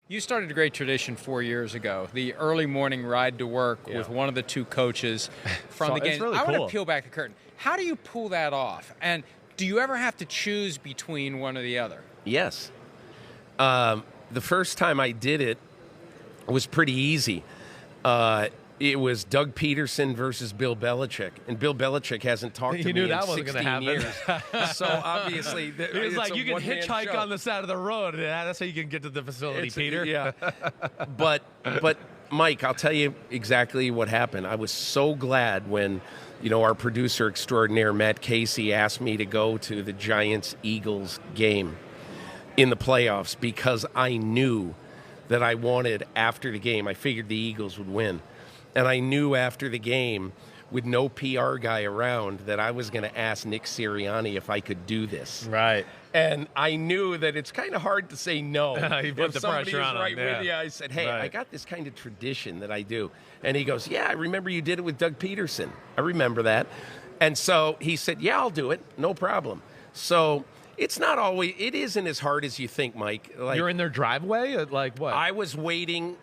You started a great tradition 4 years ago, the early morning ride to work with one of the two coaches from the game. Really I cool. want to peel back the curtain. How do you pull that off? And do you ever have to choose between one or the other? Yes. The first time I did it was pretty easy. It was Doug Peterson versus Bill Belichick, and Bill Belichick hasn't talked to me in 16 years. So obviously, he was like, "You can hitchhike on the side of the road. Yeah, that's how you can get to the facility, Peter." Yeah. but Mike, I'll tell you exactly what happened. I was so glad when, our producer extraordinaire Matt Casey asked me to go to the Giants-Eagles game in the playoffs because I knew that I wanted after the game. I figured the Eagles would win. And I knew after the game, with no PR guy around, that I was going to ask Nick Sirianni if I could do this. Right. And I knew that it's kind of hard to say no. You put the pressure on right him. with you, I said, hey, I got this kind of tradition that I do. And he goes, yeah, I remember you did it with Doug Peterson. I remember that. And so he said, yeah, I'll do it. No problem. So it isn't as hard as you think, Mike. Like, you're in their driveway? Like what? I was waiting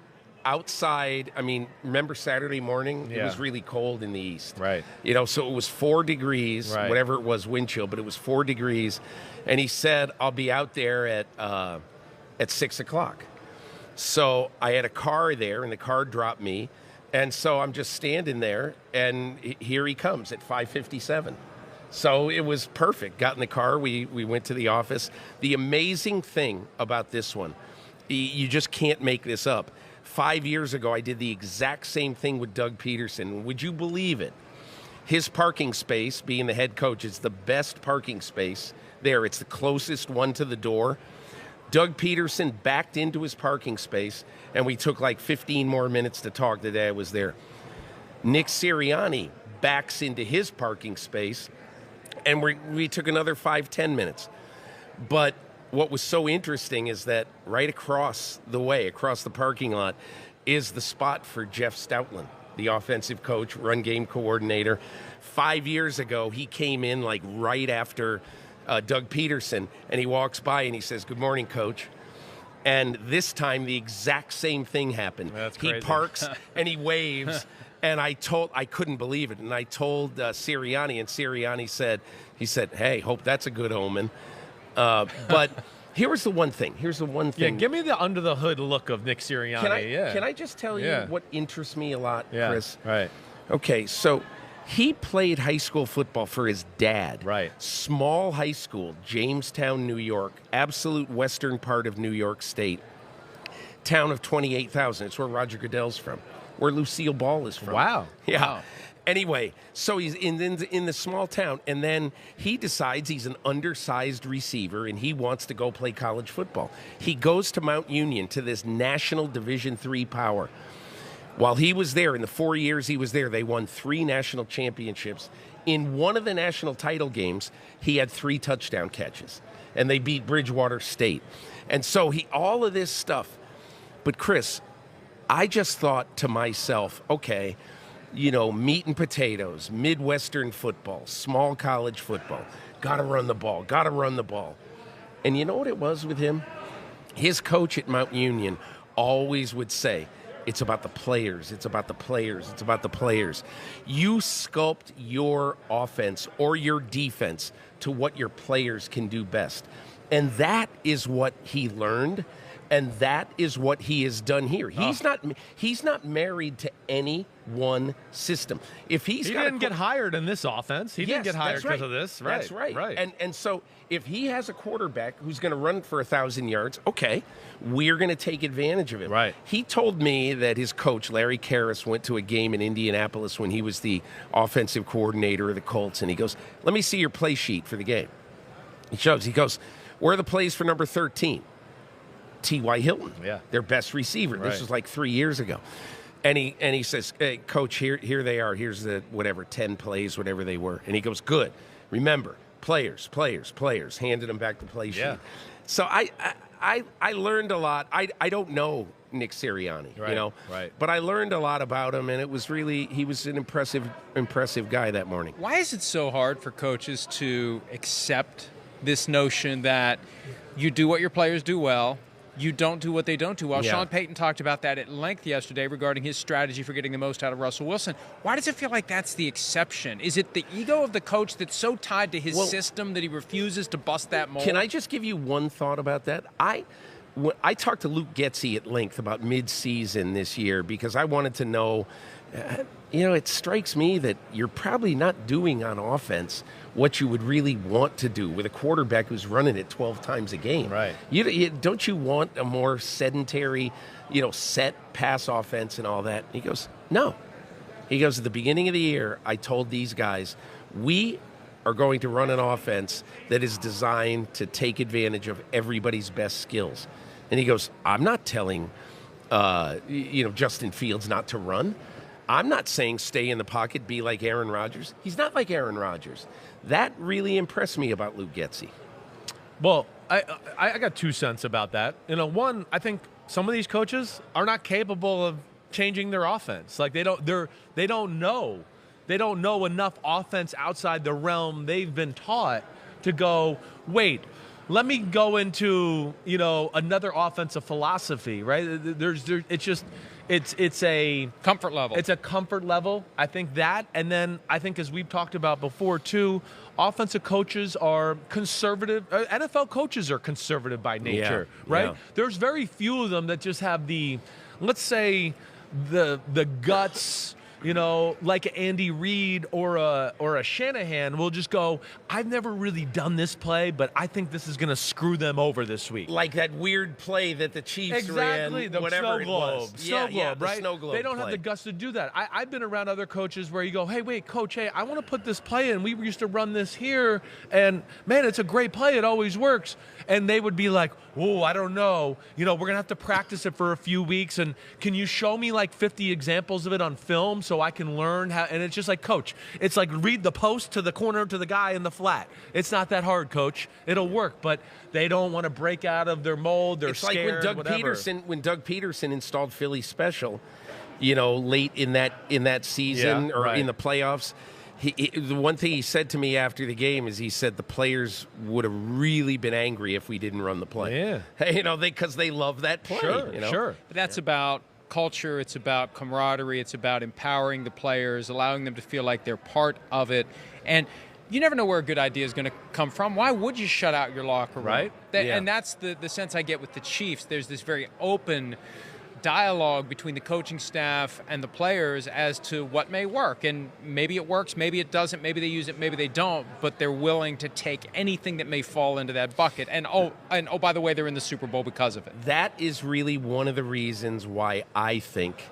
outside. I mean, remember Saturday morning? It was really cold in the east. Right. So it was 4 degrees, whatever it was, wind chill, but it was 4 degrees. And he said, I'll be out there at 6 o'clock. So I had a car there, and the car dropped me. And so I'm just standing there, and here he comes at 5:57. So it was perfect. Got in the car. We went to the office. The amazing thing about this one, you just can't make this up. 5 years ago, I did the exact same thing with Doug Peterson. Would you believe it? His parking space, being the head coach, is the best parking space there. It's the closest one to the door. Doug Peterson backed into his parking space, and we took like 15 more minutes to talk the day I was there. Nick Sirianni backs into his parking space, and we took another 5-10 minutes. But what was so interesting is that right across the parking lot, is the spot for Jeff Stoutland, the offensive coach, run game coordinator. 5 years ago, he came in like right after Doug Peterson, and he walks by and he says, "Good morning, Coach." And this time, the exact same thing happened. That's he crazy. parks and he waves, and I couldn't believe it. And I told Sirianni, and Sirianni said, "Hey, hope that's a good omen." But here's the one thing. Yeah, give me the under the hood look of Nick Sirianni. Can I just tell you what interests me a lot, Chris? Right. Okay, so he played high school football for his dad. Right. Small high school, Jamestown, New York, absolute western part of New York State. Town of 28,000. It's where Roger Goodell's from, where Lucille Ball is from. Wow. Yeah. Wow. Anyway, so he's in the small town, and then he decides he's an undersized receiver, and he wants to go play college football. He goes to Mount Union, to this national Division III power. While he was there, in the 4 years he was there, they won 3 national championships. In one of the national title games, he had 3 touchdown catches, and they beat Bridgewater State. And so all of this stuff. But Chris, I just thought to myself, okay, meat and potatoes, Midwestern football, small college football. Got to run the ball. And you know what it was with him? His coach at Mount Union always would say, it's about the players. It's about the players. It's about the players. You sculpt your offense or your defense to what your players can do best. And that is what he learned. And that is what he has done here. He's not married to any one system. If he didn't get hired in this offense. He didn't get hired because of this. Right. That's right. Right. And so if he has a quarterback who's going to run for 1,000 yards, okay, we're going to take advantage of him. Right. He told me that his coach, Larry Karras, went to a game in Indianapolis when he was the offensive coordinator of the Colts, and he goes, "Let me see your play sheet for the game." He goes, "Where are the plays for number 13? T.Y. Hilton, their best receiver." This was like 3 years ago. And he says, "Hey, Coach, here they are. Here's the 10 plays, whatever they were." And he goes, "Good. Remember, players." Handed him back the play sheet. Yeah. So I learned a lot. I don't know Nick Sirianni, Right. But I learned a lot about him, and he was an impressive guy that morning. Why is it so hard for coaches to accept this notion that you do what your players do well, you don't do what they don't do. Well, Yeah. Sean Payton talked about that at length yesterday regarding his strategy for getting the most out of Russell Wilson. Why does it feel like that's the exception? Is it the ego of the coach that's so tied to his system that he refuses to bust that mold? Can I just give you one thought about that? I talked to Luke Getsy at length about mid-season this year because I wanted to know, it strikes me that you're probably not doing on offense what you would really want to do with a quarterback who's running it 12 times a game. Right. Don't you want a more sedentary, set pass offense and all that? And he goes, no. He goes, at the beginning of the year, I told these guys, we are going to run an offense that is designed to take advantage of everybody's best skills. And he goes, I'm not telling, Justin Fields not to run. I'm not saying stay in the pocket, be like Aaron Rodgers. He's not like Aaron Rodgers. That really impressed me about Luke Getsy. Well, I got 2 cents about that. One, I think some of these coaches are not capable of changing their offense. Like they don't know. They don't know enough offense outside the realm they've been taught to go, wait, let me go into, another offensive philosophy, right? It's a comfort level. It's a comfort level. I think that, and then I think as we've talked about before too, offensive coaches are conservative. NFL coaches are conservative by nature, right? Yeah. There's very few of them that just have let's say, the guts. Like Andy Reid or a Shanahan will just go, I've never really done this play, but I think this is going to screw them over this week. Like that weird play that the Chiefs ran, the whatever snow it globe. was. Snow globe, right? The snow globe they don't play. have the guts to do that. I've been around other coaches where you go, hey, wait, coach, I want to put this play in. We used to run this here, and man, it's a great play. It always works. And they would be like, oh, I don't know. We're going to have to practice it for a few weeks, and can you show me like 50 examples of it on film so I can learn how? And it's just like, coach, it's like read the post to the corner to the guy in the flat. It's not that hard, coach. It'll work, but they don't want to break out of their mold. They're scared. Like when Doug Peterson installed Philly special, late in that season in the playoffs. The one thing he said to me after the game is he said the players would have really been angry if we didn't run the play. Yeah. Because they love that play. Sure. But that's about culture. It's about camaraderie. It's about empowering the players, allowing them to feel like they're part of it. And you never know where a good idea is going to come from. Why would you shut out your locker room? Right. And that's the sense I get with the Chiefs. There's this very open dialogue between the coaching staff and the players as to what may work. And maybe it works, maybe it doesn't, maybe they use it, maybe they don't, but they're willing to take anything that may fall into that bucket. And by the way, they're in the Super Bowl because of it. That is really one of the reasons why I think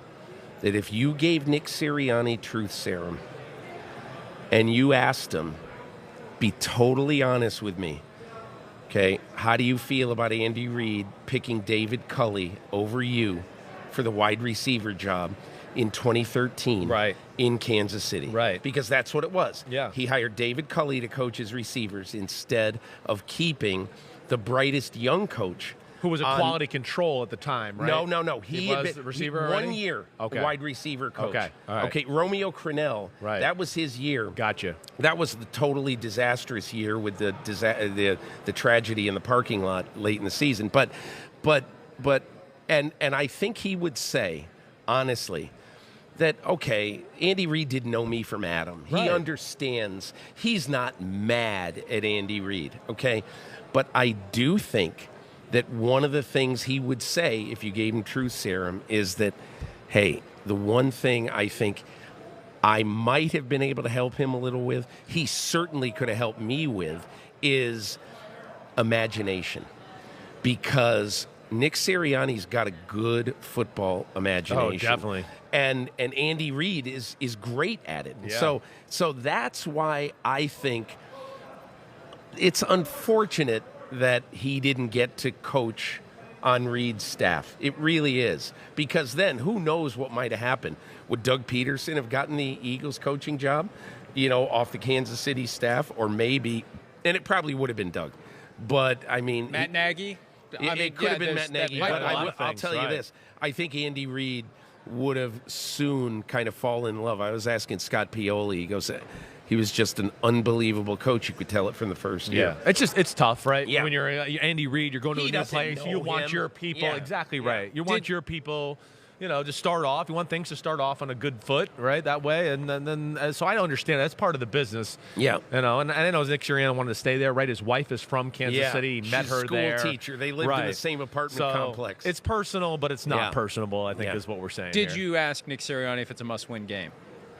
that if you gave Nick Sirianni truth serum and you asked him, be totally honest with me, okay, how do you feel about Andy Reid picking David Culley over you for the wide receiver job in 2013 in Kansas City? Right. Because that's what it was. Yeah. He hired David Culley to coach his receivers instead of keeping the brightest young coach. Who was a quality control at the time, right? No. He was the receiver already? 1 year wide receiver coach. Okay. All right. Okay, Romeo Crennel, that was his year. Gotcha. That was the totally disastrous year with the tragedy in the parking lot late in the season. But I think he would say, honestly, that, okay, Andy Reid didn't know me from Adam. He understands. He's not mad at Andy Reid, okay? But I do think that one of the things he would say if you gave him truth serum is that, hey, the one thing I think I might have been able to help him a little with, he certainly could have helped me with, is imagination. Because Nick Sirianni's got a good football imagination. Oh, definitely. And Andy Reid is great at it. Yeah. So that's why I think it's unfortunate that he didn't get to coach on Reid's staff. It really is. Because then who knows what might have happened. Would Doug Peterson have gotten the Eagles coaching job, off the Kansas City staff? Or maybe, and it probably would have been Doug. But, I mean... Matt Nagy? It could have been Matt Nagy. But I'll tell you this. I think Andy Reid would have soon kind of fallen in love. I was asking Scott Pioli. He was just an unbelievable coach. You could tell it from the first year. It's tough, right? Yeah. When you're Andy Reid, you're going to a new place. You want him. your people. Yeah. Exactly right. You want your people, to start off. You want things to start off on a good foot, right? That way. And then so I understand. That's part of the business. Yeah. And I know Nick Sirianni wanted to stay there, right? His wife is from Kansas City. He met her there. She's a school teacher. They lived in the same apartment complex. It's personal, but it's not personable, I think is what we're saying. Did you ask Nick Sirianni if it's a must-win game?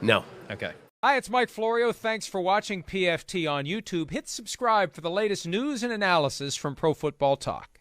No. Okay. Hi, it's Mike Florio. Thanks for watching PFT on YouTube. Hit subscribe for the latest news and analysis from Pro Football Talk.